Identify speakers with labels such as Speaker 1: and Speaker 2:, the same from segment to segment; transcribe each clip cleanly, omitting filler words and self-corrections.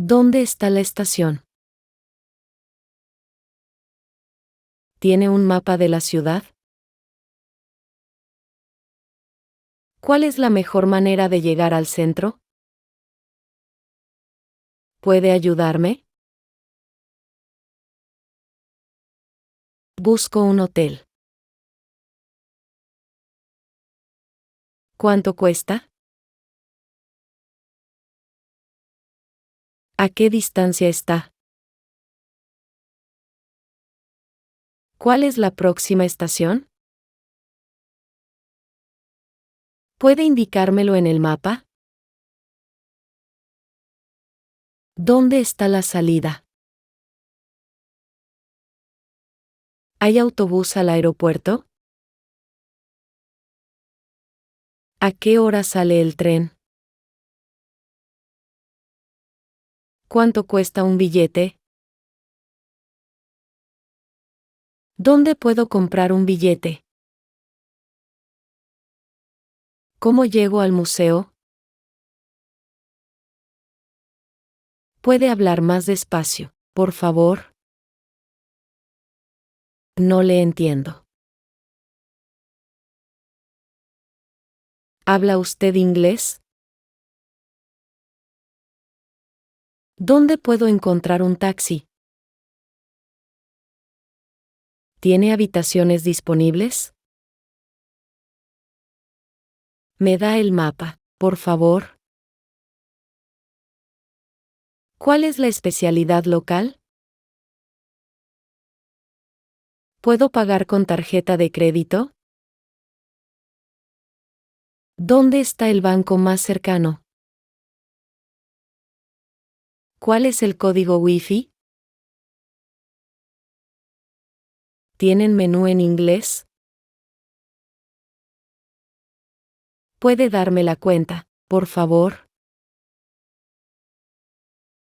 Speaker 1: ¿Dónde está la estación? ¿Tiene un mapa de la ciudad? ¿Cuál es la mejor manera de llegar al centro? ¿Puede ayudarme? Busco un hotel. ¿Cuánto cuesta? ¿A qué distancia está? ¿Cuál es la próxima estación? ¿Puede indicármelo en el mapa? ¿Dónde está la salida? ¿Hay autobús al aeropuerto? ¿A qué hora sale el tren? ¿Cuánto cuesta un billete? ¿Dónde puedo comprar un billete? ¿Cómo llego al museo? ¿Puede hablar más despacio, por favor? No le entiendo. ¿Habla usted inglés? ¿Dónde puedo encontrar un taxi? ¿Tiene habitaciones disponibles? ¿Me da el mapa, por favor? ¿Cuál es la especialidad local? ¿Puedo pagar con tarjeta de crédito? ¿Dónde está el banco más cercano? ¿Cuál es el código Wi-Fi? ¿Tienen menú en inglés? ¿Puede darme la cuenta, por favor?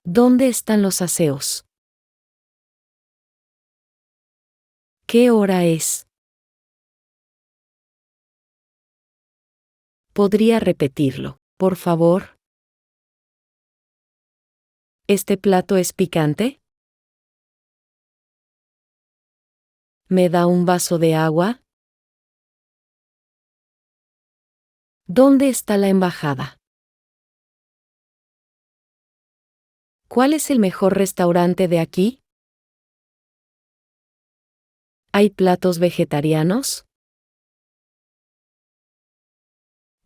Speaker 1: ¿Dónde están los aseos? ¿Qué hora es? ¿Podría repetirlo, por favor? ¿Este plato es picante? ¿Me da un vaso de agua? ¿Dónde está la embajada? ¿Cuál es el mejor restaurante de aquí? ¿Hay platos vegetarianos?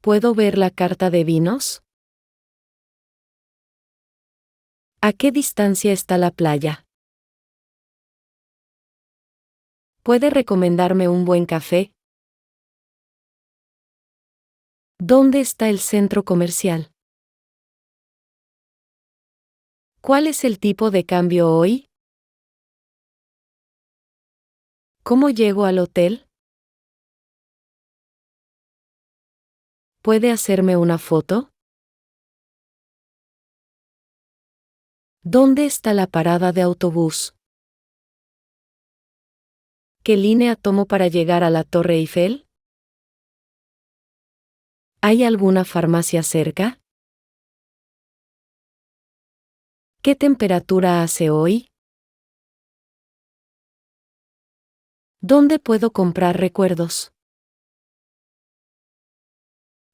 Speaker 1: ¿Puedo ver la carta de vinos? ¿A qué distancia está la playa? ¿Puede recomendarme un buen café? ¿Dónde está el centro comercial? ¿Cuál es el tipo de cambio hoy? ¿Cómo llego al hotel? ¿Puede hacerme una foto? ¿Dónde está la parada de autobús? ¿Qué línea tomo para llegar a la Torre Eiffel? ¿Hay alguna farmacia cerca? ¿Qué temperatura hace hoy? ¿Dónde puedo comprar recuerdos?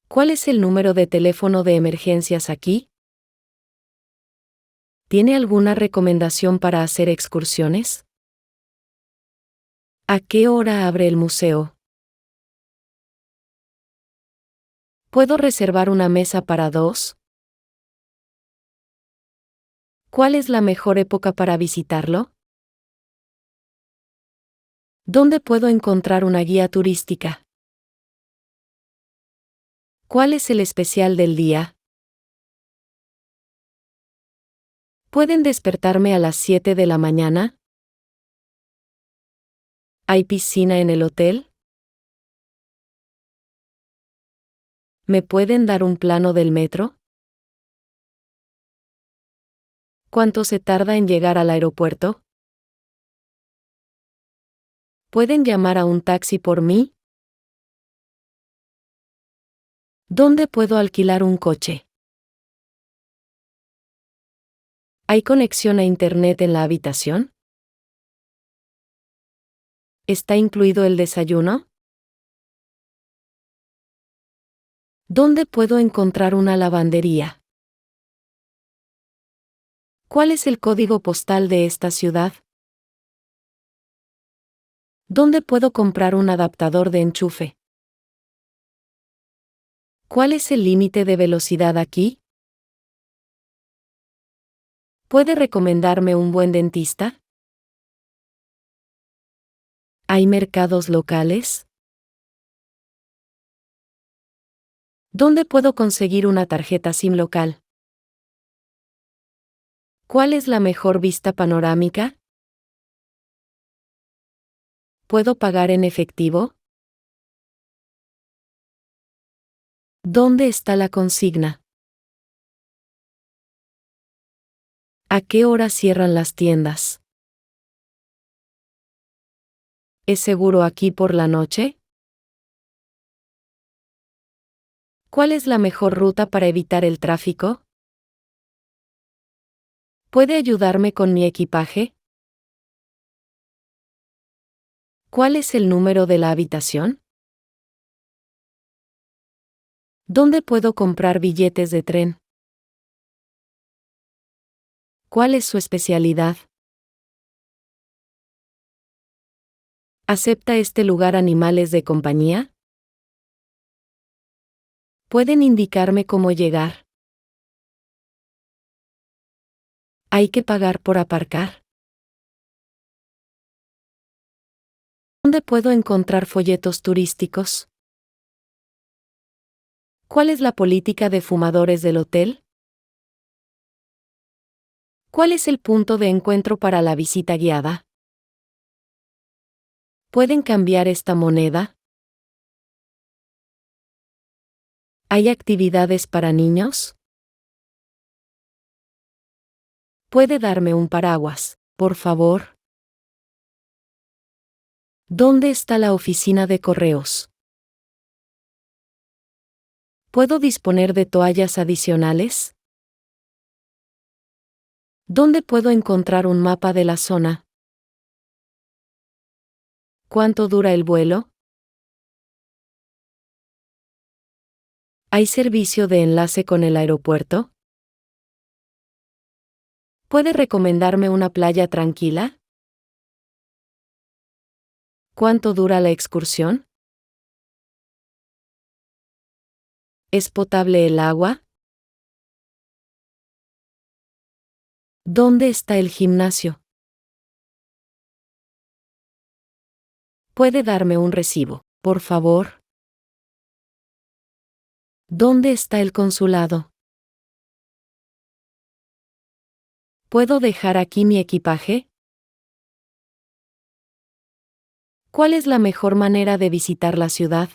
Speaker 1: ¿Cuál es el número de teléfono de emergencias aquí? ¿Tiene alguna recomendación para hacer excursiones? ¿A qué hora abre el museo? ¿Puedo reservar una mesa para dos? ¿Cuál es la mejor época para visitarlo? ¿Dónde puedo encontrar una guía turística? ¿Cuál es el especial del día? ¿Pueden despertarme a las 7 de la mañana? ¿Hay piscina en el hotel? ¿Me pueden dar un plano del metro? ¿Cuánto se tarda en llegar al aeropuerto? ¿Pueden llamar a un taxi por mí? ¿Dónde puedo alquilar un coche? ¿Hay conexión a Internet en la habitación? ¿Está incluido el desayuno? ¿Dónde puedo encontrar una lavandería? ¿Cuál es el código postal de esta ciudad? ¿Dónde puedo comprar un adaptador de enchufe? ¿Cuál es el límite de velocidad aquí? ¿Puede recomendarme un buen dentista? ¿Hay mercados locales? ¿Dónde puedo conseguir una tarjeta SIM local? ¿Cuál es la mejor vista panorámica? ¿Puedo pagar en efectivo? ¿Dónde está la consigna? ¿A qué hora cierran las tiendas? ¿Es seguro aquí por la noche? ¿Cuál es la mejor ruta para evitar el tráfico? ¿Puede ayudarme con mi equipaje? ¿Cuál es el número de la habitación? ¿Dónde puedo comprar billetes de tren? ¿Cuál es su especialidad? ¿Acepta este lugar animales de compañía? ¿Pueden indicarme cómo llegar? ¿Hay que pagar por aparcar? ¿Dónde puedo encontrar folletos turísticos? ¿Cuál es la política de fumadores del hotel? ¿Cuál es el punto de encuentro para la visita guiada? ¿Pueden cambiar esta moneda? ¿Hay actividades para niños? ¿Puede darme un paraguas, por favor? ¿Dónde está la oficina de correos? ¿Puedo disponer de toallas adicionales? ¿Dónde puedo encontrar un mapa de la zona? ¿Cuánto dura el vuelo? ¿Hay servicio de enlace con el aeropuerto? ¿Puede recomendarme una playa tranquila? ¿Cuánto dura la excursión? ¿Es potable el agua? ¿Dónde está el gimnasio? ¿Puede darme un recibo, por favor? ¿Dónde está el consulado? ¿Puedo dejar aquí mi equipaje? ¿Cuál es la mejor manera de visitar la ciudad?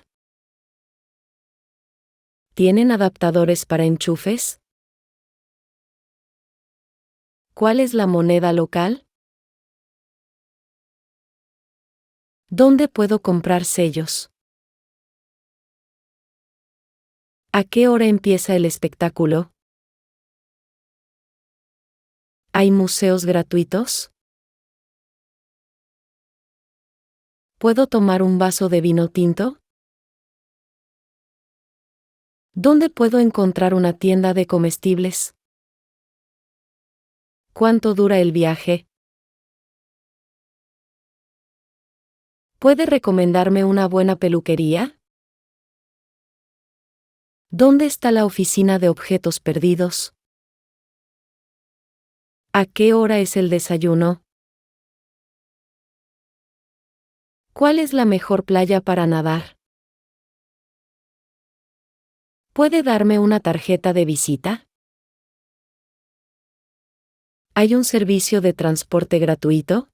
Speaker 1: ¿Tienen adaptadores para enchufes? ¿Cuál es la moneda local? ¿Dónde puedo comprar sellos? ¿A qué hora empieza el espectáculo? ¿Hay museos gratuitos? ¿Puedo tomar un vaso de vino tinto? ¿Dónde puedo encontrar una tienda de comestibles? ¿Cuánto dura el viaje? ¿Puede recomendarme una buena peluquería? ¿Dónde está la oficina de objetos perdidos? ¿A qué hora es el desayuno? ¿Cuál es la mejor playa para nadar? ¿Puede darme una tarjeta de visita? ¿Hay un servicio de transporte gratuito?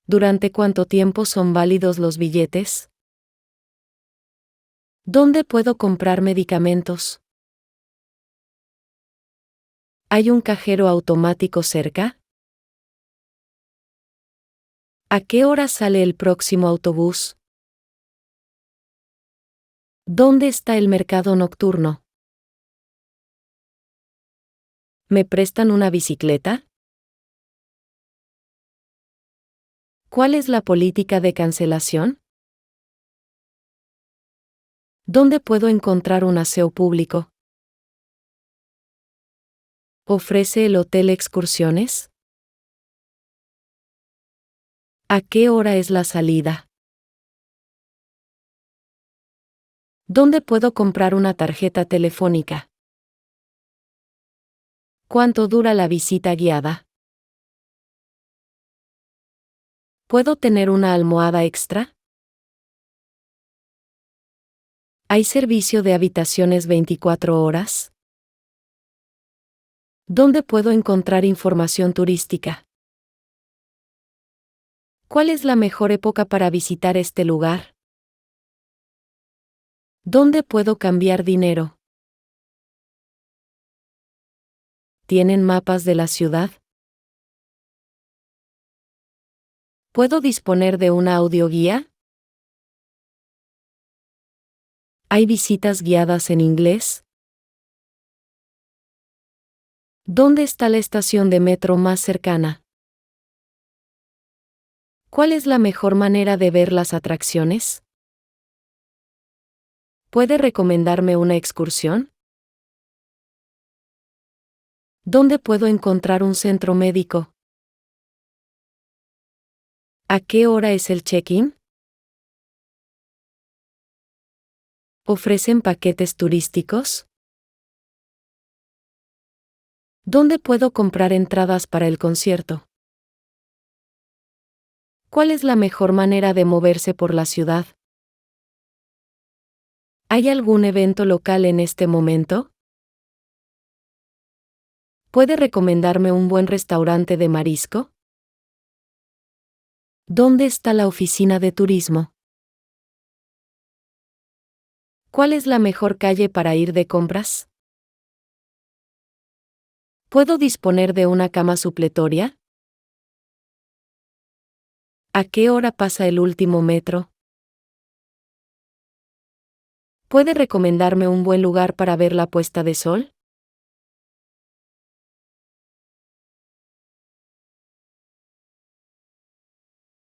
Speaker 1: ¿Durante cuánto tiempo son válidos los billetes? ¿Dónde puedo comprar medicamentos? ¿Hay un cajero automático cerca? ¿A qué hora sale el próximo autobús? ¿Dónde está el mercado nocturno? ¿Me prestan una bicicleta? ¿Cuál es la política de cancelación? ¿Dónde puedo encontrar un aseo público? ¿Ofrece el hotel excursiones? ¿A qué hora es la salida? ¿Dónde puedo comprar una tarjeta telefónica? ¿Cuánto dura la visita guiada? ¿Puedo tener una almohada extra? ¿Hay servicio de habitaciones 24 horas? ¿Dónde puedo encontrar información turística? ¿Cuál es la mejor época para visitar este lugar? ¿Dónde puedo cambiar dinero? ¿Tienen mapas de la ciudad? ¿Puedo disponer de una audioguía? ¿Hay visitas guiadas en inglés? ¿Dónde está la estación de metro más cercana? ¿Cuál es la mejor manera de ver las atracciones? ¿Puede recomendarme una excursión? ¿Dónde puedo encontrar un centro médico? ¿A qué hora es el check-in? ¿Ofrecen paquetes turísticos? ¿Dónde puedo comprar entradas para el concierto? ¿Cuál es la mejor manera de moverse por la ciudad? ¿Hay algún evento local en este momento? ¿Puede recomendarme un buen restaurante de marisco? ¿Dónde está la oficina de turismo? ¿Cuál es la mejor calle para ir de compras? ¿Puedo disponer de una cama supletoria? ¿A qué hora pasa el último metro? ¿Puede recomendarme un buen lugar para ver la puesta de sol?